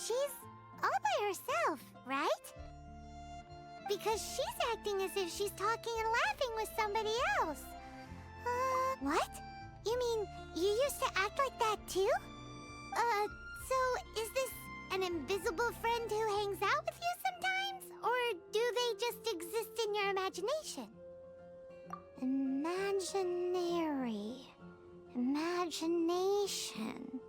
she's all by herself, right? Because she's acting as if she's talking and laughing with somebody else. What? You mean you used to act like that too? So is this an invisible friend who hangs out with you sometimes? Or do they just exist in your imagination? Imagination.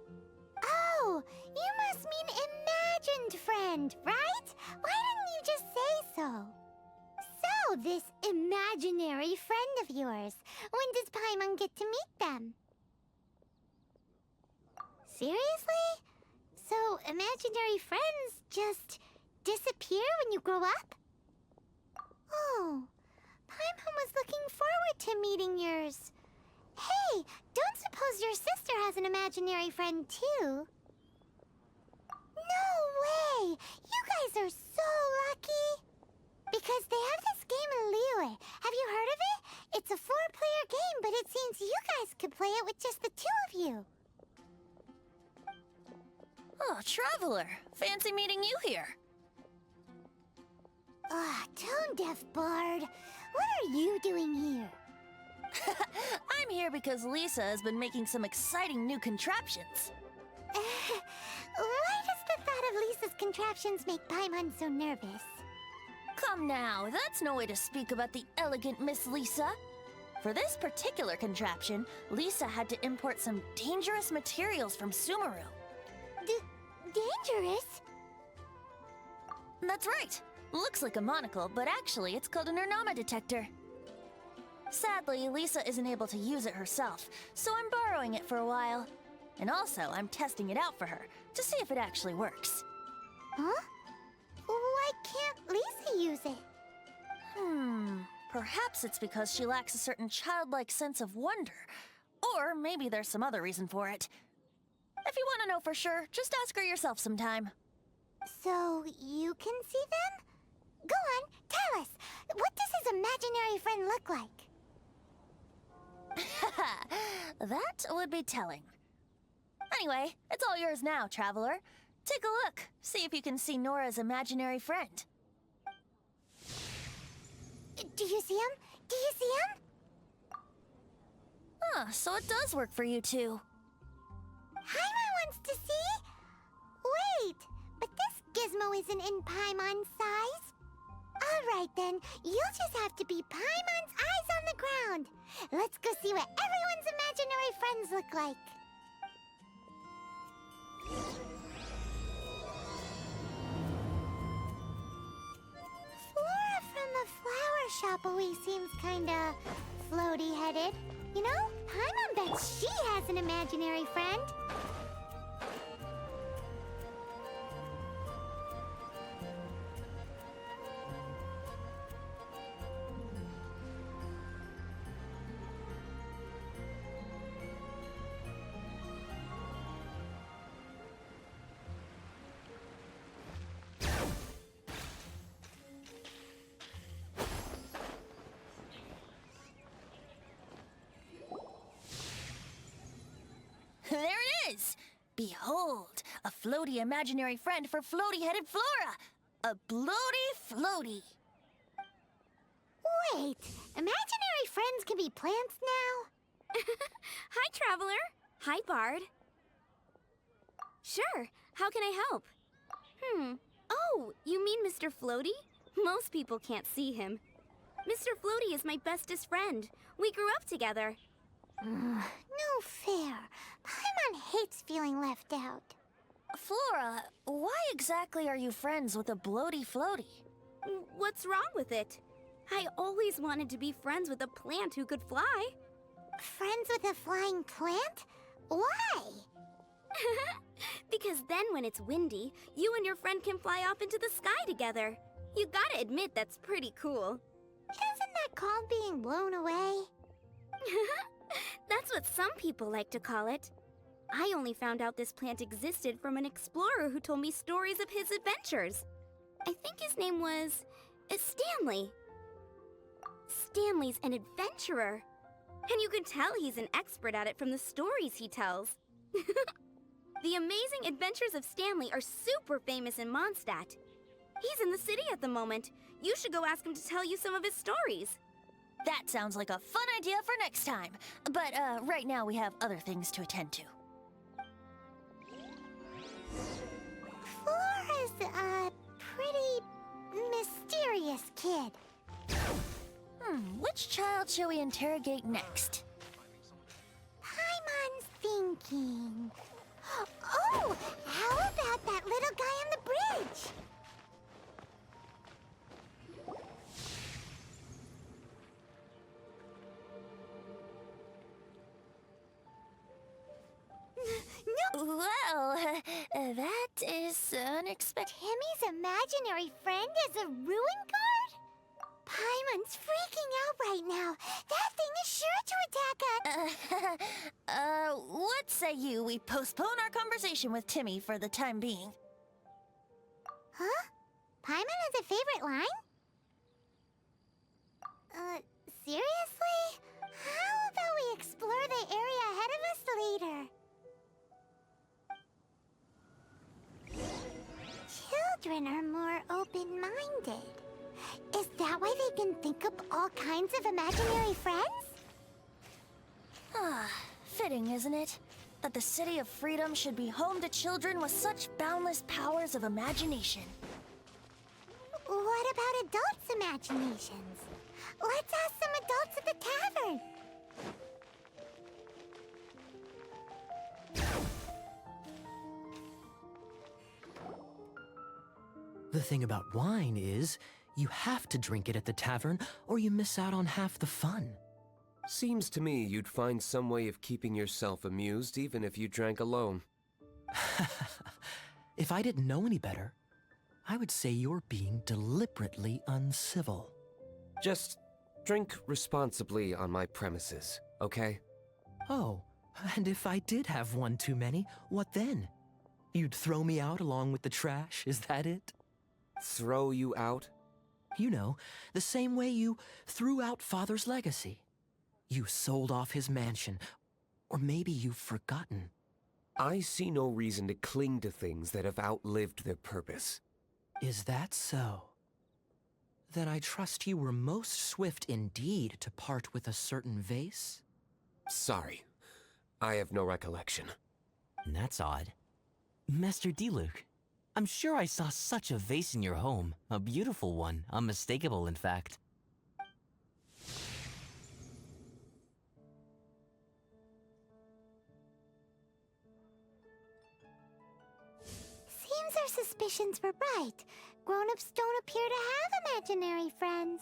Oh, you must mean imagined friend, right? Why didn't you just say so? So, this imaginary friend of yours, when does Paimon get to meet them? Seriously? So, imaginary friends just disappear when you grow up? Oh, Paimon was looking forward to meeting yours. Hey, don't suppose your sister has an imaginary friend too? No way! You guys are so lucky! Because they have this game in Liyue. Have you heard of it? It's a 4-player game, but it seems you guys could play it with just the 2 of you. Oh, Traveler! Fancy meeting you here. Tone-deaf Bard. What are you doing here? I'm here because Lisa has been making some exciting new contraptions. Why does the thought of Lisa's contraptions make Paimon so nervous? Come now, that's no way to speak about the elegant Miss Lisa. For this particular contraption, Lisa had to import some dangerous materials from Sumeru. Dangerous? That's right. Looks like a monocle, but actually it's called a Nernama detector. Sadly, Lisa isn't able to use it herself, so I'm borrowing it for a while. And also, I'm testing it out for her, to see if it actually works. Huh? Why can't Lisa use it? Perhaps it's because she lacks a certain childlike sense of wonder. Or maybe there's some other reason for it. If you want to know for sure, just ask her yourself sometime. So, you can see them? Go on, tell us. What does his imaginary friend look like? That would be telling. Anyway, it's all yours now, Traveler. Take a look. See if you can see Nora's imaginary friend. Do you see him? Do you see him? So it does work for you two. Paimon wants to see? Wait, but this gizmo isn't in Paimon's size. Alright then, you'll just have to be Paimon's eyes on the ground. Let's go see what everyone's imaginary friends look like. Flora from the flower shop always seems kinda floaty-headed. You know, Paimon bets she has an imaginary friend. There it is! Behold, a floaty imaginary friend for floaty-headed Flora! A bloaty floaty! Wait, imaginary friends can be plants now? Hi, Traveler. Hi, Bard. Sure, how can I help? Oh, you mean Mr. Floaty? Most people can't see him. Mr. Floaty is my bestest friend. We grew up together. No fair. Paimon hates feeling left out. Flora, why exactly are you friends with a bloaty floaty? What's wrong with it? I always wanted to be friends with a plant who could fly. Friends with a flying plant? Why? Because then when it's windy, you and your friend can fly off into the sky together. You gotta admit that's pretty cool. Isn't that called being blown away? That's what some people like to call it. I only found out this plant existed from an explorer who told me stories of his adventures. I think his name was Stanley. Stanley's an adventurer. And you can tell he's an expert at it from the stories he tells. The Amazing Adventures of Stanley are super famous in Mondstadt. He's in the city at the moment. You should go ask him to tell you some of his stories. That sounds like a fun idea for next time. But right now we have other things to attend to. Flora's a pretty mysterious kid. Which child shall we interrogate next? Paimon's thinking. Oh, how about that little guy on the bridge? No. Well, that is unexpected. Timmy's imaginary friend is a ruin guard? Paimon's freaking out right now. That thing is sure to attack us. What say you we postpone our conversation with Timmy for the time being? Huh? Paimon has a favorite line? Seriously? How about we explore the area ahead of us later? Children are more open-minded. Is that why they can think up all kinds of imaginary friends? Fitting, isn't it? That the City of Freedom should be home to children with such boundless powers of imagination. What about adults' imaginations? Let's ask some adults at the tavern. The thing about wine is, you have to drink it at the tavern, or you miss out on half the fun. Seems to me you'd find some way of keeping yourself amused even if you drank alone. If I didn't know any better, I would say you're being deliberately uncivil. Just drink responsibly on my premises, okay? Oh, and if I did have one too many, what then? You'd throw me out along with the trash, is that it? Throw you out? You know, the same way you threw out Father's legacy. You sold off his mansion, or maybe you've forgotten. I see no reason to cling to things that have outlived their purpose. Is that so? Then I trust you were most swift indeed to part with a certain vase? Sorry, I have no recollection. That's odd. Master D-Luke, I'm sure I saw such a vase in your home. A beautiful one, unmistakable in fact. Seems our suspicions were right. Grown-ups don't appear to have imaginary friends.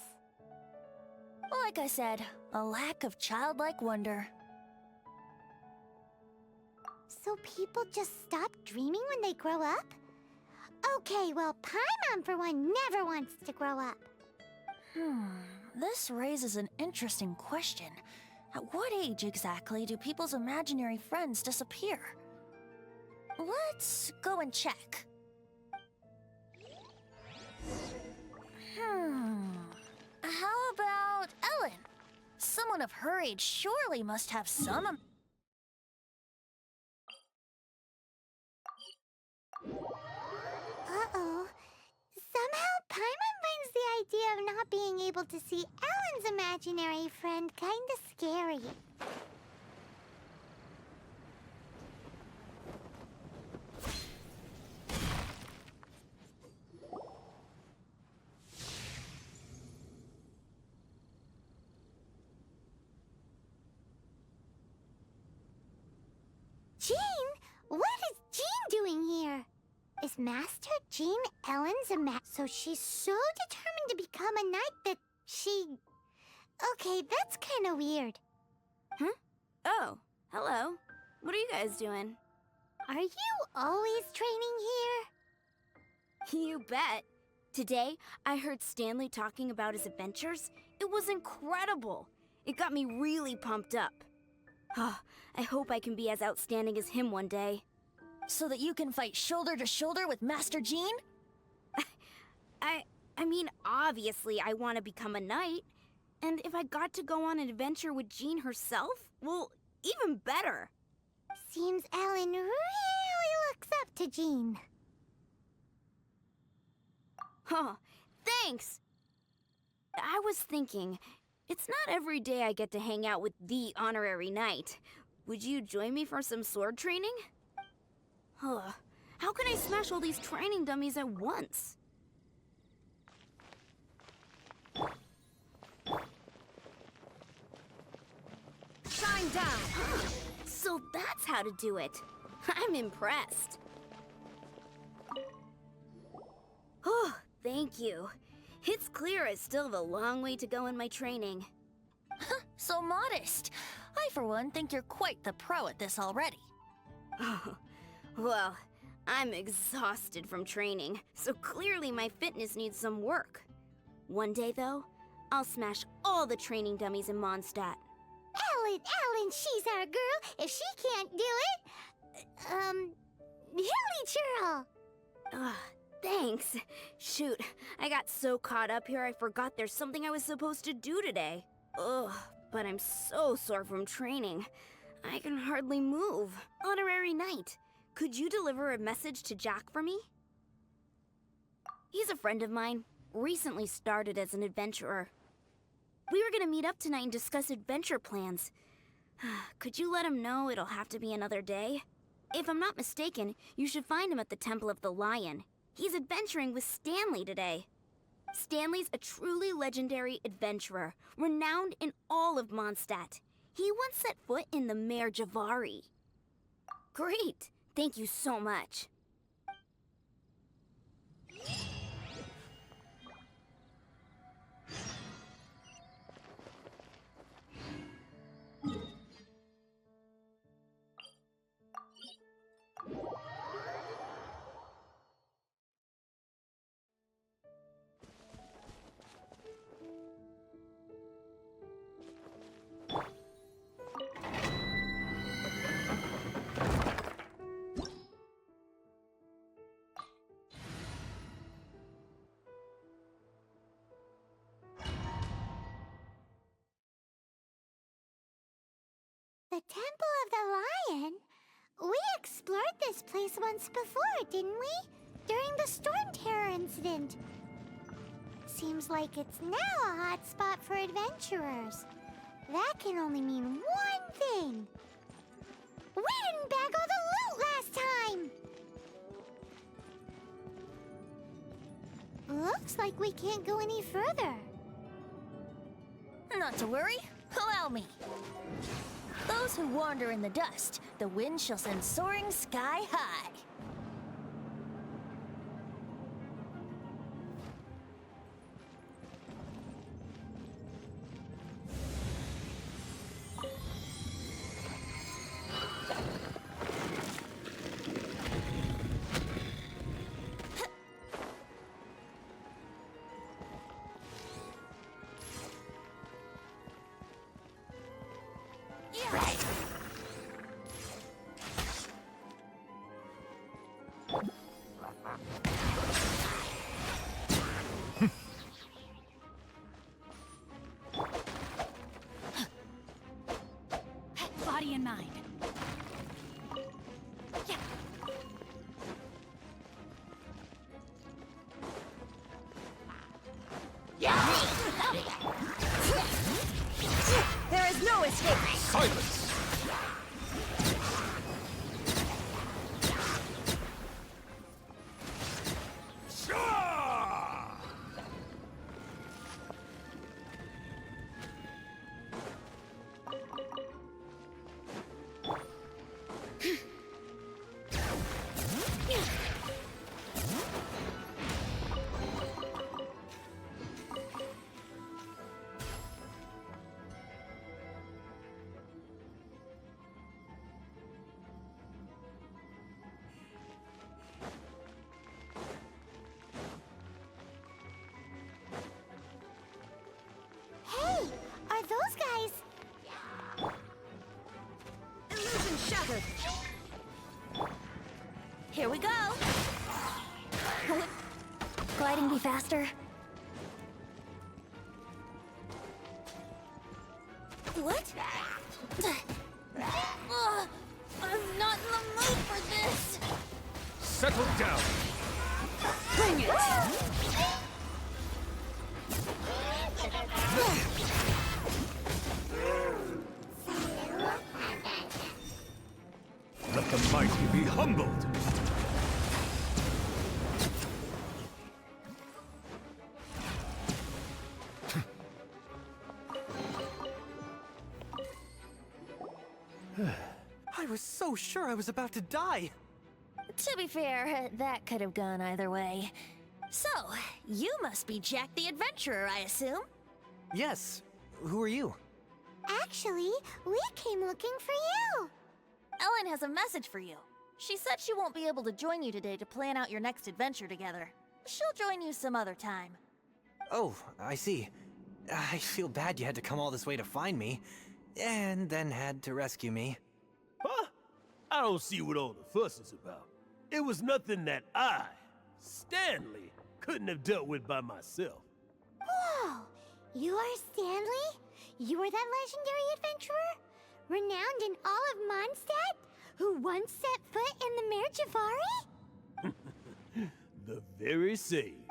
Like I said, a lack of childlike wonder. So people just stop dreaming when they grow up? Okay, well, Paimon, for one, never wants to grow up. This raises an interesting question. At what age exactly do people's imaginary friends disappear? Let's go and check. How about Ellen? Someone of her age surely must have some... Uh-oh. Somehow, Paimon finds the idea of not being able to see Ellen's imaginary friend kinda scary. Jean? What is Jean doing here? Is Master Jean Ellen's so she's so determined to become a knight that she... Okay, that's kinda weird. Huh? Oh, hello. What are you guys doing? Are you always training here? You bet. Today, I heard Stanley talking about his adventures. It was incredible. It got me really pumped up. I hope I can be as outstanding as him one day. So that you can fight shoulder to shoulder with Master Jean? I mean, obviously I want to become a knight. And if I got to go on an adventure with Jean herself, well, even better. Seems Ellen really to Jean. Oh, thanks! I was thinking, it's not every day I get to hang out with the honorary knight. Would you join me for some sword training? How can I smash all these training dummies at once? Shine down! So that's how to do it. I'm impressed. Oh, thank you. It's clear I still have a long way to go in my training. So modest. I, for one, think you're quite the pro at this already. Oh, well, I'm exhausted from training, so clearly my fitness needs some work. One day, though, I'll smash all the training dummies in Mondstadt. Ellen, she's our girl. If she can't do it, Hilly Churl. Thanks. Shoot, I got so caught up here I forgot there's something I was supposed to do today. Ugh, but I'm so sore from training. I can hardly move. Honorary Knight, could you deliver a message to Jack for me? He's a friend of mine, recently started as an adventurer. We were gonna meet up tonight and discuss adventure plans. Could you let him know it'll have to be another day? If I'm not mistaken, you should find him at the Temple of the Lion. He's adventuring with Stanley today. Stanley's a truly legendary adventurer, renowned in all of Mondstadt. He once set foot in the Mare Javari. Great! Thank you so much. The Temple of the Lion? We explored this place once before, didn't we? During the Storm Terror incident. Seems like it's now a hot spot for adventurers. That can only mean one thing. We didn't bag all the loot last time! Looks like we can't go any further. Not to worry. Allow me. Those who wander in the dust, the wind shall send soaring sky high. Body and mind. There is no escape! Silence! Hey, are those guys... Illusion shattered! Here we go. Gliding be faster. What? I'm not in the mood for this. settle down. Bring it! Let the mighty be humbled. I was so sure I was about to die. To be fair, that could have gone either way. So, you must be Jack the Adventurer, I assume? Yes. Who are you? Actually, we came looking for you. Ellen has a message for you. She said she won't be able to join you today to plan out your next adventure together. She'll join you some other time. Oh, I see. I feel bad you had to come all this way to find me, and then had to rescue me. Huh? I don't see what all the fuss is about. It was nothing that I, Stanley, couldn't have dealt with by myself. Whoa! You are Stanley? You are that legendary adventurer? Renowned in all of Mondstadt? Who once set foot in the Mare Javari? The very same.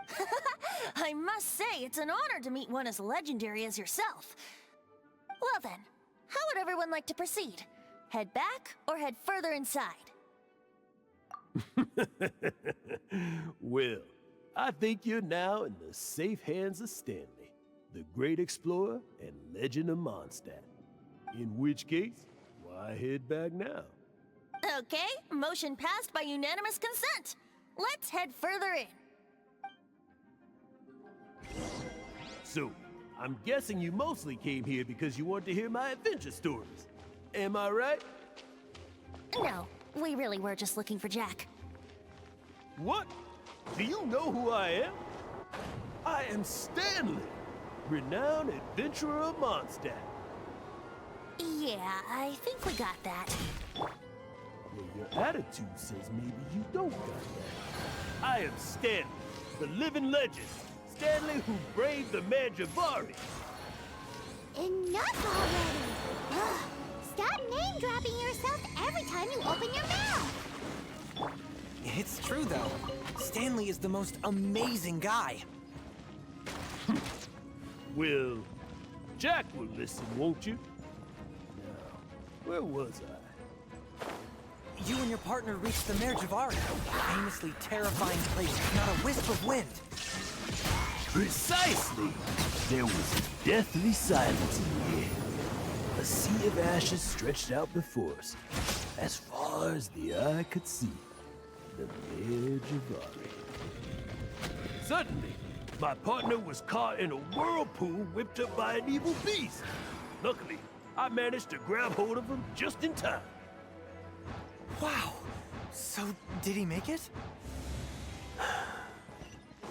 I must say, it's an honor to meet one as legendary as yourself. Well then, how would everyone like to proceed? Head back or head further inside? Well, I think you're now in the safe hands of Stanley, the great explorer and legend of Mondstadt. In which case, why head back now? Okay, motion passed by unanimous consent. Let's head further in. So, I'm guessing you mostly came here because you want to hear my adventure stories. Am I right? No, we really were just looking for Jack. What? Do you know who I am? I am Stanley, renowned adventurer of Mondstadt. Yeah, I think we got that. Well, your attitude says maybe you don't got that. I am Stanley, the living legend. Stanley who braved the Mare Javari. Enough already! Ugh. Stop name-dropping yourself every time you open your mouth! It's true, though. Stanley is the most amazing guy. Well, Jack will listen, won't you? Now, where was I? You and your partner reached the Mare Javari, a famously terrifying place with not a wisp of wind. Precisely! There was deathly silence in the air. A sea of ashes stretched out before us, as far as the eye could see. The Mare Javari. Suddenly, my partner was caught in a whirlpool whipped up by an evil beast. Luckily, I managed to grab hold of him just in time. Wow. So, did he make it?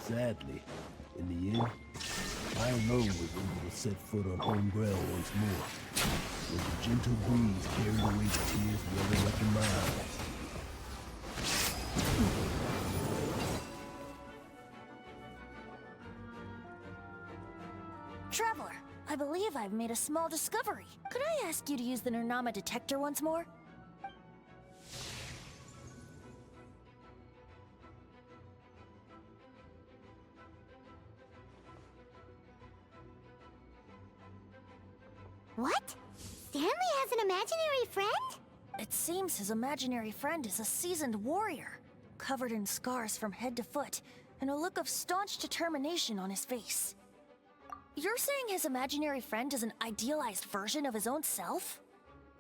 Sadly, in the end, I alone was able to set foot on home ground once more, when the gentle breeze carried away the tears welling up in my eyes. Traveler, I believe I've made a small discovery. Could I ask you to use the Nernama detector once more? What? Stanley has an imaginary friend? It seems his imaginary friend is a seasoned warrior, covered in scars from head to foot, and a look of staunch determination on his face. You're saying his imaginary friend is an idealized version of his own self?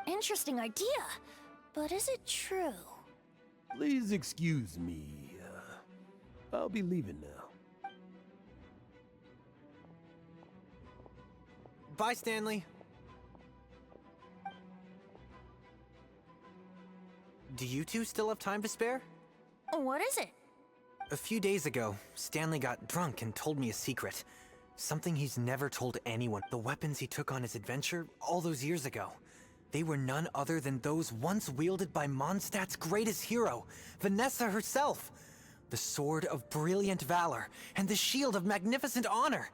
Interesting idea, but is it true? Please excuse me. I'll be leaving now. Bye, Stanley. Do you two still have time to spare? What is it? A few days ago, Stanley got drunk and told me a secret. Something he's never told anyone. The weapons he took on his adventure all those years ago. They were none other than those once wielded by Mondstadt's greatest hero, Vanessa herself. The Sword of Brilliant Valor and the Shield of Magnificent Honor.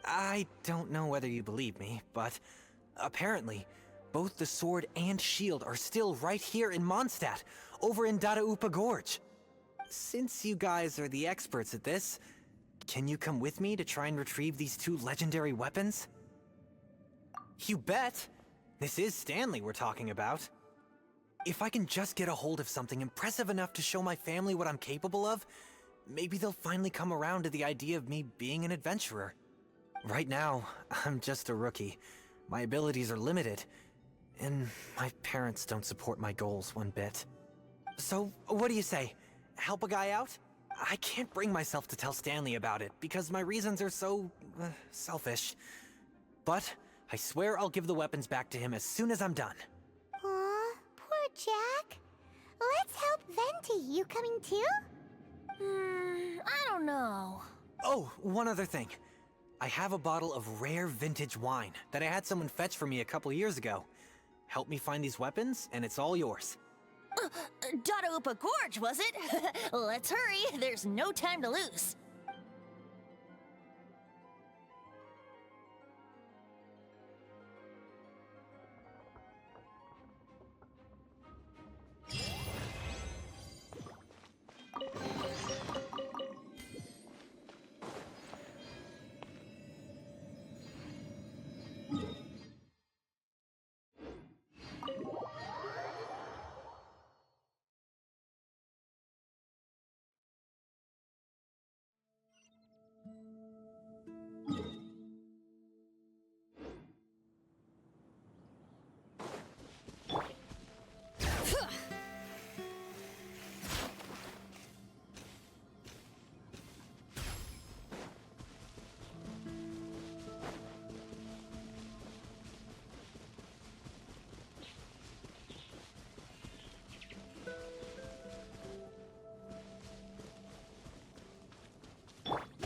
I don't know whether you believe me, but apparently, both the sword and shield are still right here in Mondstadt, over in Dadaupa Gorge. Since you guys are the experts at this, can you come with me to try and retrieve these two legendary weapons? You bet! This is Stanley we're talking about. If I can just get a hold of something impressive enough to show my family what I'm capable of, maybe they'll finally come around to the idea of me being an adventurer. Right now, I'm just a rookie. My abilities are limited, and my parents don't support my goals one bit. So, what do you say? Help a guy out? I can't bring myself to tell Stanley about it, because my reasons are so... selfish. But I swear I'll give the weapons back to him as soon as I'm done. Aw, poor Jack. Let's help Venti. You coming too? I don't know. Oh, one other thing. I have a bottle of rare vintage wine that I had someone fetch for me a couple years ago. Help me find these weapons, and it's all yours. Dadaupa Gorge, was it? Let's hurry, there's no time to lose.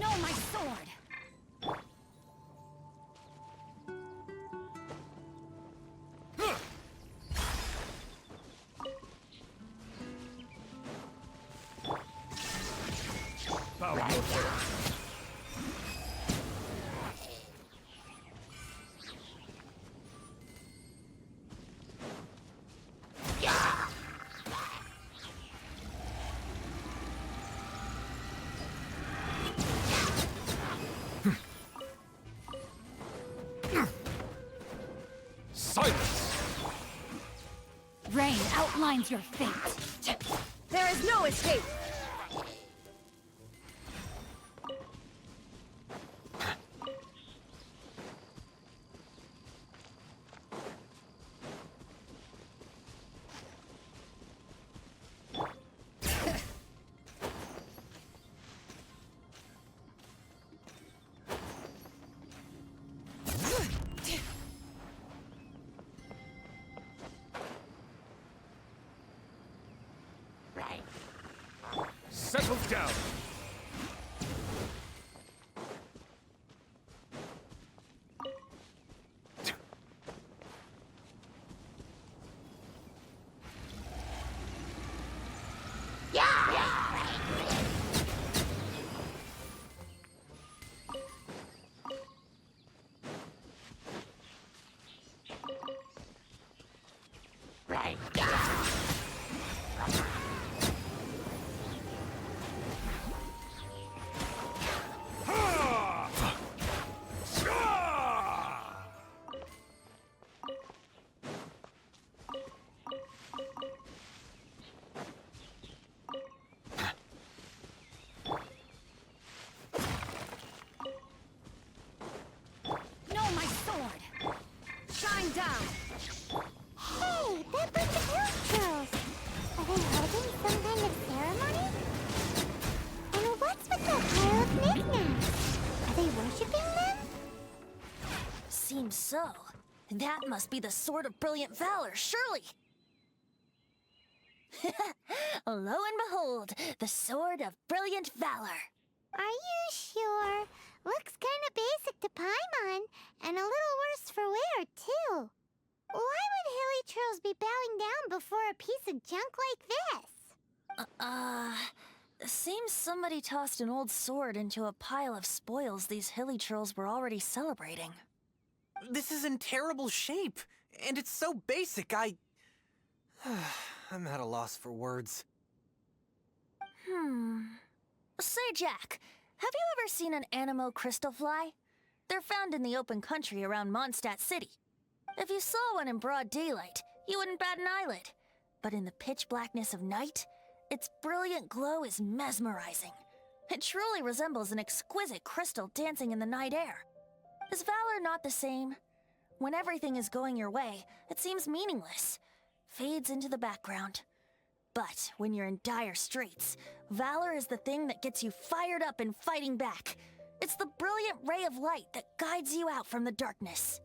No, my sword! Silence! Rain outlines your fate. There is no escape! Settle down! No, my sword! Shine down! Hey, that bunch of hills trolls. Are they holding some kind of ceremony? And what's with that pile of knickknacks? Are they worshipping them? Seems so. That must be the Sword of Brilliant Valor, surely! Lo and behold, the Sword of Brilliant Valor. Are you sure? Looks kinda basic to Paimon, and a little worse for wear, too. Why would hilly trolls be bowing down before a piece of junk like this? Seems somebody tossed an old sword into a pile of spoils these hilly trolls were already celebrating. This is in terrible shape, and it's so basic, I'm at a loss for words. Say, Jack, have you ever seen an anemo crystal fly? They're found in the open country around Mondstadt City. If you saw one in broad daylight, you wouldn't bat an eyelid. But in the pitch blackness of night, its brilliant glow is mesmerizing. It truly resembles an exquisite crystal dancing in the night air. Is valor not the same? When everything is going your way, it seems meaningless, fades into the background. But when you're in dire straits, valor is the thing that gets you fired up and fighting back. It's the brilliant ray of light that guides you out from the darkness.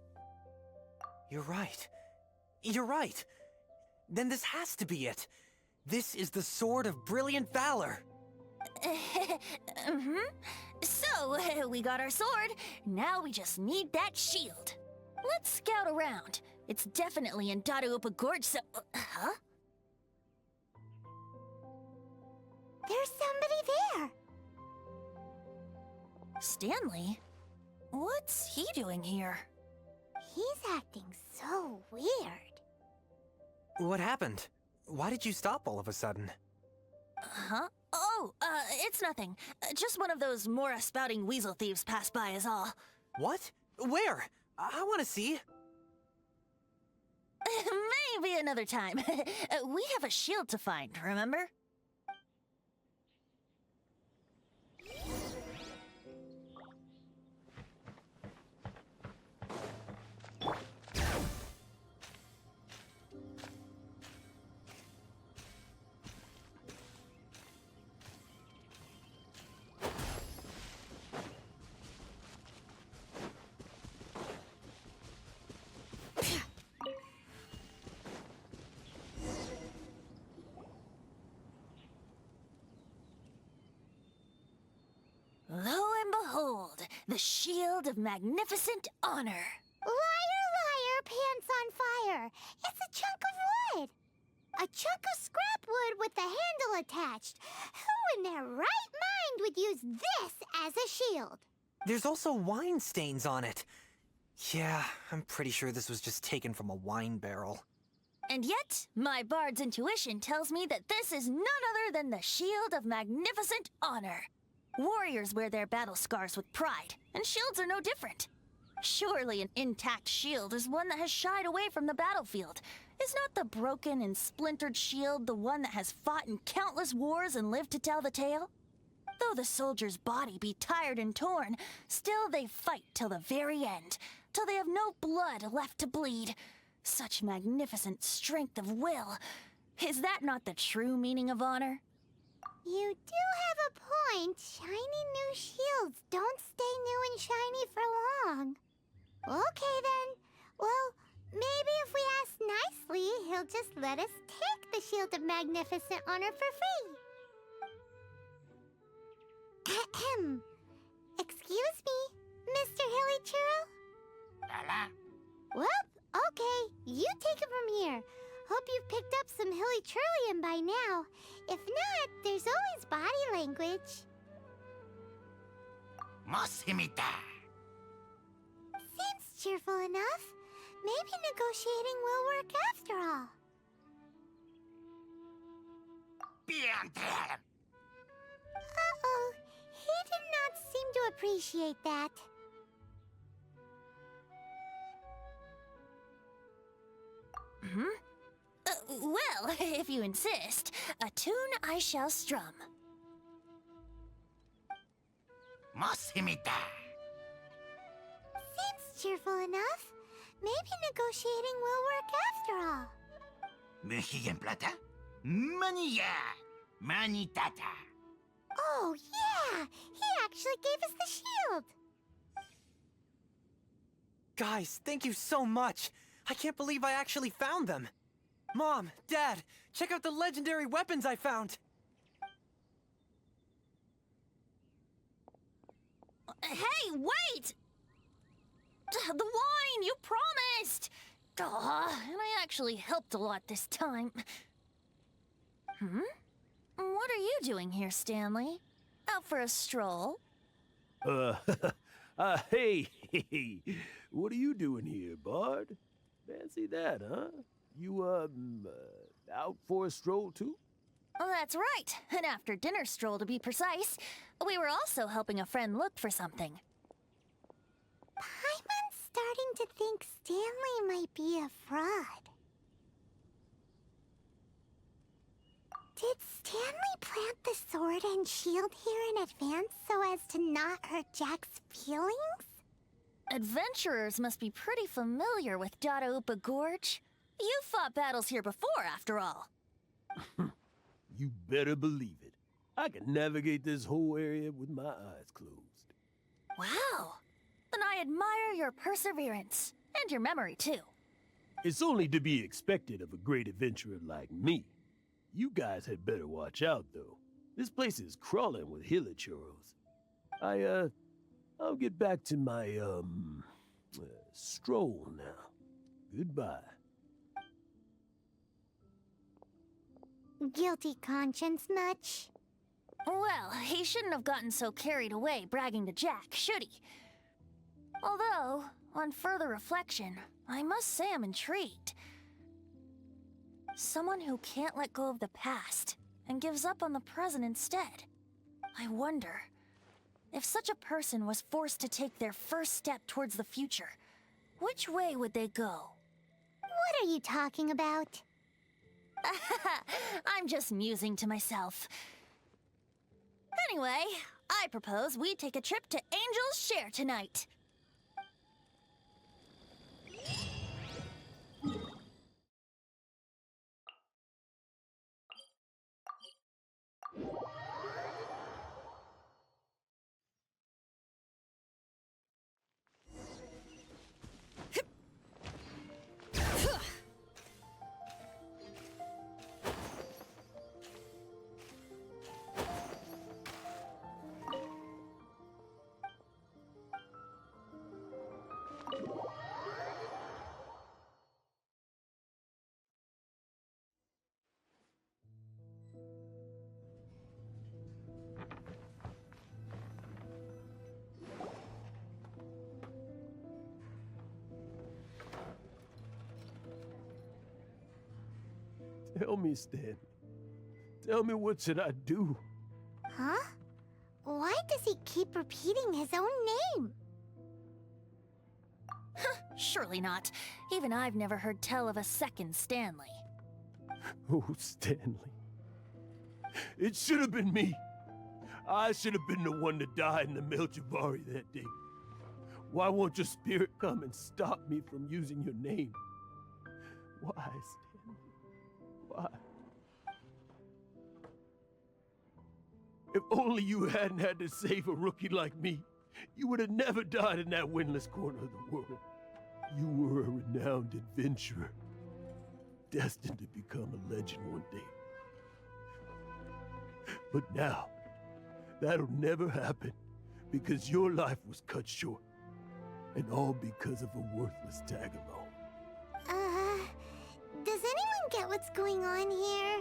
You're right. You're right. Then this has to be it. This is the Sword of Brilliant Valor. So, we got our sword. Now we just need that shield. Let's scout around. It's definitely in Dadaupa Gorge, so... huh? There's somebody there. Stanley? What's he doing here? He's acting so weird. What happened? Why did you stop all of a sudden? Huh? Oh, it's nothing. Just one of those Mora spouting weasel thieves passed by is all. What? Where? I want to see. Maybe another time. We have a shield to find, remember? Lo and behold, the shield of magnificent honor. Liar, liar, pants on fire. It's a chunk of wood. A chunk of scrap wood with the handle attached. Who in their right mind would use this as a shield? There's also wine stains on it. Yeah, I'm pretty sure this was just taken from a wine barrel. And yet, my bard's intuition tells me that this is none other than the shield of magnificent honor. Warriors wear their battle scars with pride, and shields are no different. Surely an intact shield is one that has shied away from the battlefield. Is not the broken and splintered shield the one that has fought in countless wars and lived to tell the tale? Though the soldier's body be tired and torn, still they fight till the very end, till they have no blood left to bleed. Such magnificent strength of will. Is that not the true meaning of honor? You do have a point. Shiny new shields don't stay new and shiny for long. Okay then. Well, maybe if we ask nicely, he'll just let us take the Shield of Magnificent Honor for free. Ahem. Excuse me, Mr. Hilly Churro? Well, okay. You take it from here. Hope you've picked up some Hilly Churlian by now. If not, there's always body language. Mosimita. Seems cheerful enough. Maybe negotiating will work after all. Uh-oh. He did not seem to appreciate that. Well, if you insist, a tune I shall strum. Mosimita. Seems cheerful enough. Maybe negotiating will work after all. Mexican plata? Manilla. Manitata. Oh, yeah! He actually gave us the shield! Guys, thank you so much! I can't believe I actually found them! Mom, Dad, check out the legendary weapons I found! Hey, wait! The wine, you promised! Aw, and I actually helped a lot this time. What are you doing here, Stanley? Out for a stroll? Hey, what are you doing here, Bard? Fancy that, huh? You, out for a stroll, too? Well, that's right. An after-dinner stroll, to be precise. We were also helping a friend look for something. Paimon's starting to think Stanley might be a fraud. Did Stanley plant the sword and shield here in advance so as to not hurt Jack's feelings? Adventurers must be pretty familiar with Dadaupa Gorge. You've fought battles here before, after all. You better believe it. I can navigate this whole area with my eyes closed. Wow. Then I admire your perseverance. And your memory, too. It's only to be expected of a great adventurer like me. You guys had better watch out, though. This place is crawling with hilichurros. I'll get back to my, stroll now. Goodbye. Guilty conscience much? Well, he shouldn't have gotten so carried away bragging to Jack, should he? Although, on further reflection, I must say I'm intrigued. Someone who can't let go of the past and gives up on the present instead. I wonder, if such a person was forced to take their first step towards the future, which way would they go? What are you talking about? I'm just musing to myself. Anyway, I propose we take a trip to Angel's Share tonight. Tell me, Stan. Tell me, what should I do? Huh? Why does he keep repeating his own name? Surely not. Even I've never heard tell of a second Stanley. Oh, Stanley. It should have been me. I should have been the one that died in the Melchivari that day. Why won't your spirit come and stop me from using your name? Why, Stanley? Why? If only you hadn't had to save a rookie like me, you would have never died in that windless corner of the world. You were a renowned adventurer, destined to become a legend one day. But now, that'll never happen, because your life was cut short, and all because of a worthless tag-along. Does anyone get what's going on here?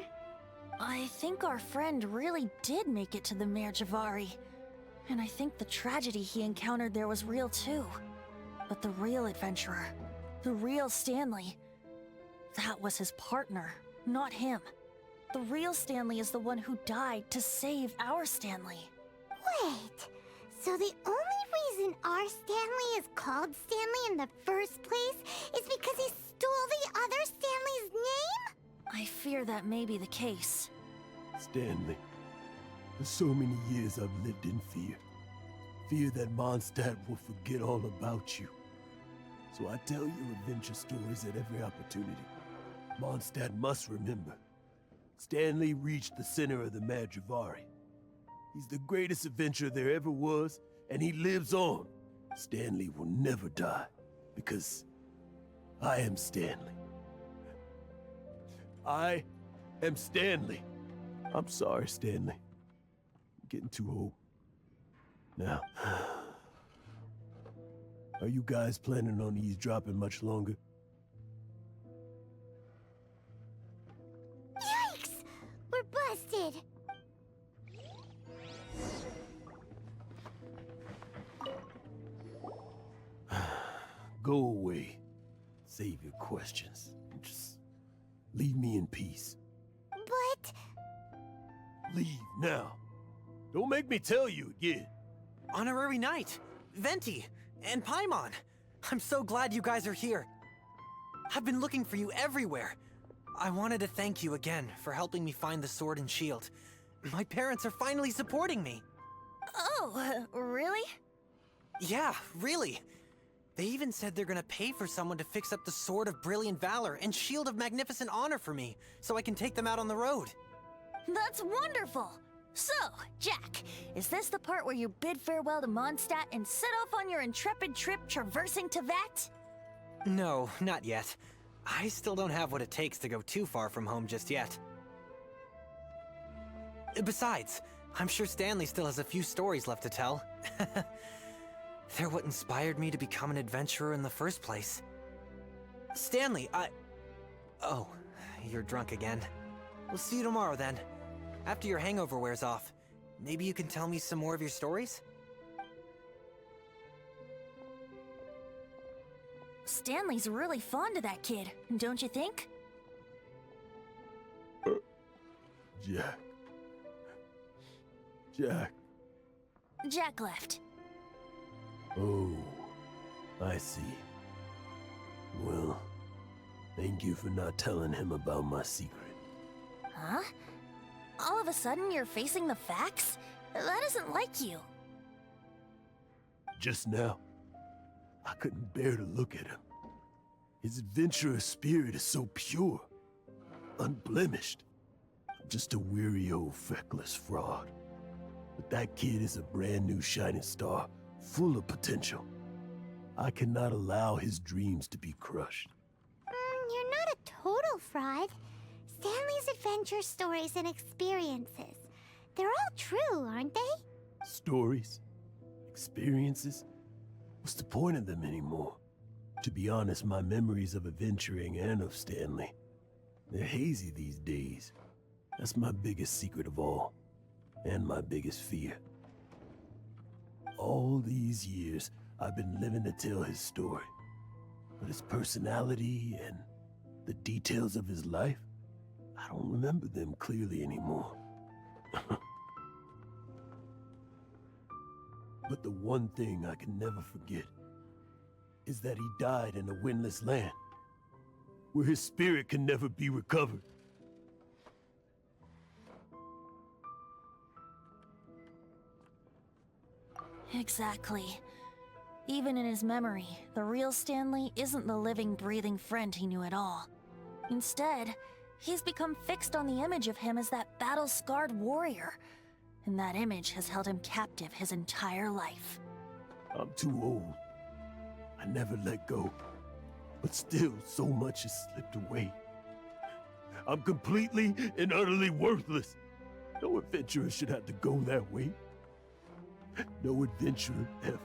I think our friend really did make it to the Merjavari. And I think the tragedy he encountered there was real too. But the real adventurer, the real Stanley, that was his partner, not him. The real Stanley is the one who died to save our Stanley. Wait, so the only reason our Stanley is called Stanley in the first place is because he stole the other Stanley's name? I fear that may be the case. Stanley, for so many years I've lived in fear. Fear that Mondstadt will forget all about you. So I tell your adventure stories at every opportunity. Mondstadt must remember. Stanley reached the center of the Madrivari. He's the greatest adventurer there ever was, and he lives on. Stanley will never die, because I am Stanley. I am Stanley. I'm sorry, Stanley. I'm getting too old. Now, are you guys planning on eavesdropping much longer? Yikes! We're busted! Go away. Save your questions. Just leave me in peace. But Leave now. Don't make me tell you again. Honorary Knight, Venti, and Paimon. I'm so glad you guys are here. I've been looking for you everywhere. I wanted to thank you again for helping me find the sword and shield. My parents are finally supporting me. Oh, really? Yeah, really. They even said they're gonna pay for someone to fix up the Sword of Brilliant Valor and Shield of Magnificent Honor for me, so I can take them out on the road. That's wonderful! So, Jack, is this the part where you bid farewell to Mondstadt and set off on your intrepid trip traversing Teyvat? No, not yet. I still don't have what it takes to go too far from home just yet. Besides, I'm sure Stanley still has a few stories left to tell. They're what inspired me to become an adventurer in the first place. Stanley, Oh, you're drunk again. We'll see you tomorrow then. After your hangover wears off. Maybe you can tell me some more of your stories? Stanley's really fond of that kid, don't you think? Jack. Jack. Jack left. Oh, I see. Well, thank you for not telling him about my secret. Huh? All of a sudden you're facing the facts? That isn't like you. Just now, I couldn't bear to look at him. His adventurous spirit is so pure, unblemished. I'm just a weary old feckless fraud. But that kid is a brand new shining star, full of potential. I cannot allow his dreams to be crushed. You're not a total fraud. Stanley's adventure stories and experiences. They're all true, aren't they? Stories? Experiences? What's the point of them anymore? To be honest, my memories of adventuring and of Stanley, they're hazy these days. That's my biggest secret of all, and my biggest fear. All these years, I've been living to tell his story. But his personality and the details of his life, I don't remember them clearly anymore. But the one thing I can never forget is that he died in a windless land, where his spirit can never be recovered. Exactly. Even in his memory, the real Stanley isn't the living, breathing friend he knew at all. Instead, he's become fixed on the image of him as that battle-scarred warrior, and that image has held him captive his entire life. I'm too old. I never let go. But still, so much has slipped away. I'm completely and utterly worthless. No adventurer should have to go that way. No adventurer ever.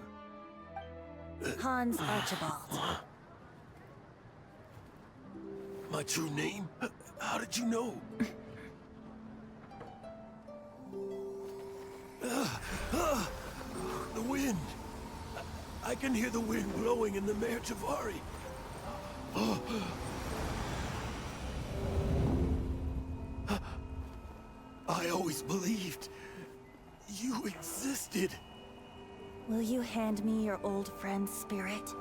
Hans Archibald. My true name? How did you know? The wind. I can hear the wind blowing in the Mare Javari. I always believed you existed. Will you hand me your old friend's spirit?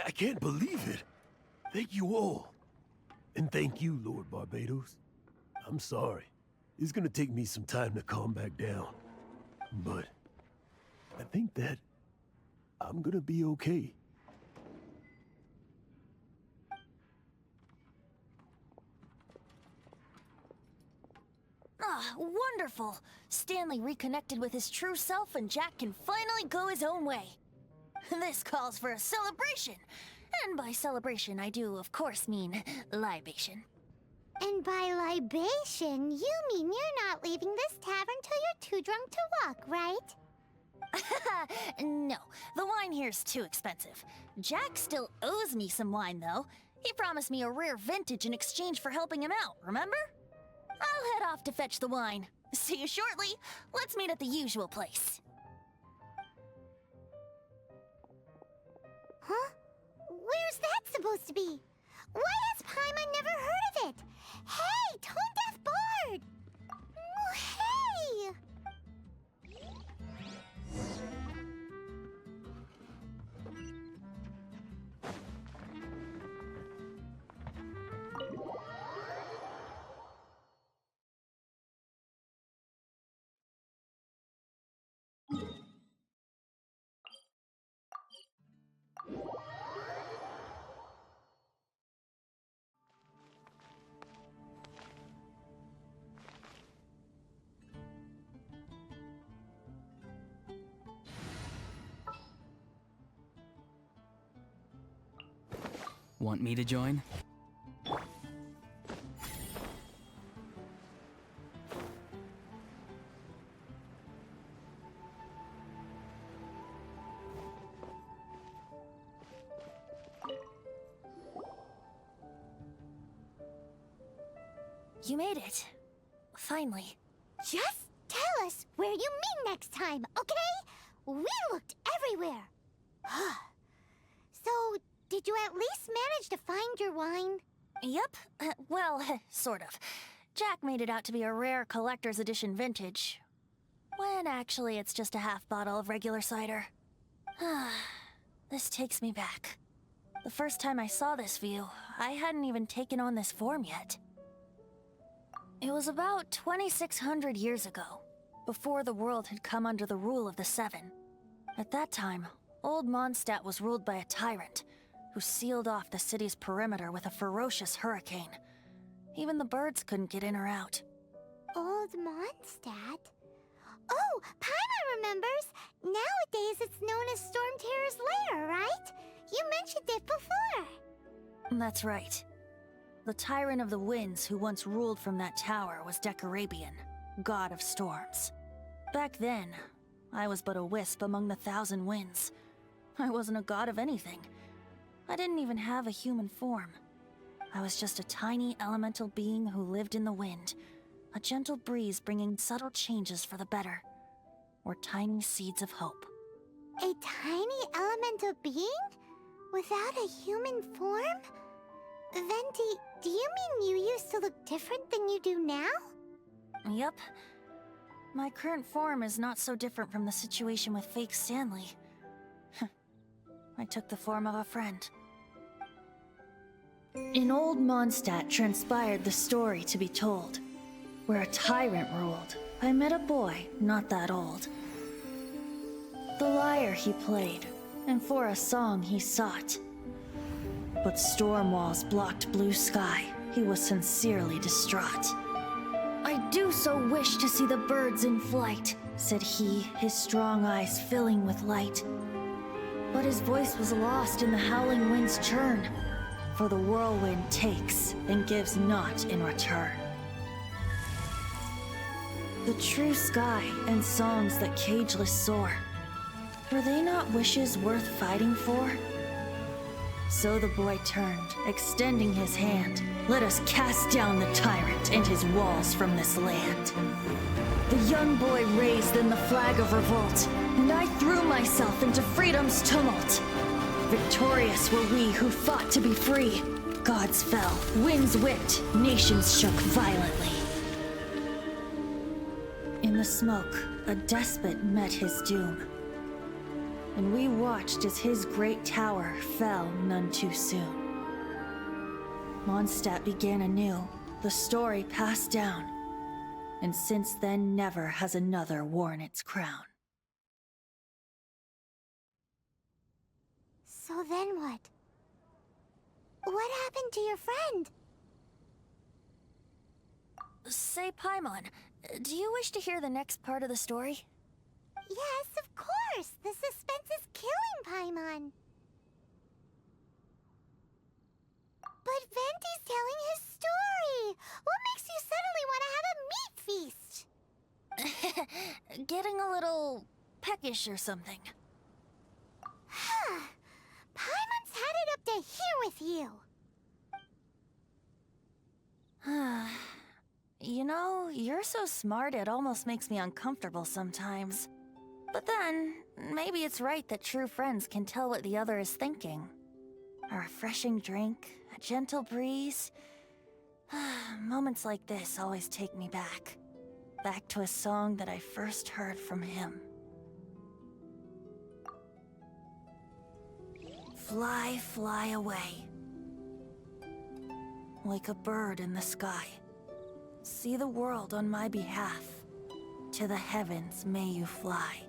I can't believe it. Thank you all. And thank you, Lord Badbados. I'm sorry. It's gonna take me some time to calm back down. But I think that I'm gonna be okay. Ah, wonderful! Stanley reconnected with his true self and Jack can finally go his own way. This calls for a celebration. And by celebration, I do, of course, mean libation. And by libation, you mean you're not leaving this tavern till you're too drunk to walk, right? No, the wine here's too expensive. Jack still owes me some wine, though. He promised me a rare vintage in exchange for helping him out, remember? I'll head off to fetch the wine. See you shortly. Let's meet at the usual place. Huh? Where's that supposed to be? Why has Paimon never heard of it? Hey, Tone Deaf Bard! Oh, hey! Want me to join? You made it. Finally. Just tell us where you meet next time, okay? We looked everywhere. So, did you at least manage to find your wine? Yep. Well, sort of. Jack made it out to be a rare collector's edition vintage. When actually it's just a half bottle of regular cider. This takes me back. The first time I saw this view, I hadn't even taken on this form yet. It was about 2,600 years ago, before the world had come under the rule of the Seven. At that time, Old Mondstadt was ruled by a tyrant, who sealed off the city's perimeter with a ferocious hurricane. Even the birds couldn't get in or out. Old Mondstadt? Oh, Paimon remembers! Nowadays it's known as Storm Terror's lair, right? You mentioned it before. That's right. The Tyrant of the Winds who once ruled from that tower was Decarabian, god of storms. Back then, I was but a wisp among the thousand winds. I wasn't a god of anything. I didn't even have a human form. I was just a tiny elemental being who lived in the wind, a gentle breeze bringing subtle changes for the better, or tiny seeds of hope. A tiny elemental being? Without a human form? Venti, do you mean you used to look different than you do now? Yep. My current form is not so different from the situation with fake Stanley. I took the form of a friend. In Old Mondstadt transpired the story to be told. Where a tyrant ruled, I met a boy not that old. The lyre he played, and for a song he sought. But storm walls blocked blue sky, he was sincerely distraught. I do so wish to see the birds in flight, said he, his strong eyes filling with light. But his voice was lost in the howling wind's churn, for the whirlwind takes and gives not in return. The true sky and songs that cageless soar, were they not wishes worth fighting for? So the boy turned, extending his hand. Let us cast down the tyrant and his walls from this land. The young boy raised then the flag of revolt, and I threw myself into freedom's tumult. Victorious were we who fought to be free. Gods fell, winds whipped, nations shook violently. In the smoke, a despot met his doom. And we watched as his great tower fell none too soon. Mondstadt began anew, the story passed down, and since then never has another worn its crown. So then what? What happened to your friend? Say, Paimon, do you wish to hear the next part of the story? Yes, of course! The suspense is killing Paimon. But Venti's telling his story! What makes you suddenly want to have a meat feast? Getting a little peckish or something. Paimon's headed up to here with you. You know, you're so smart it almost makes me uncomfortable sometimes. But then, maybe it's right that true friends can tell what the other is thinking. A refreshing drink, a gentle breeze. Moments like this always take me back. Back to a song that I first heard from him. Fly, fly away. Like a bird in the sky. See the world on my behalf. To the heavens may you fly.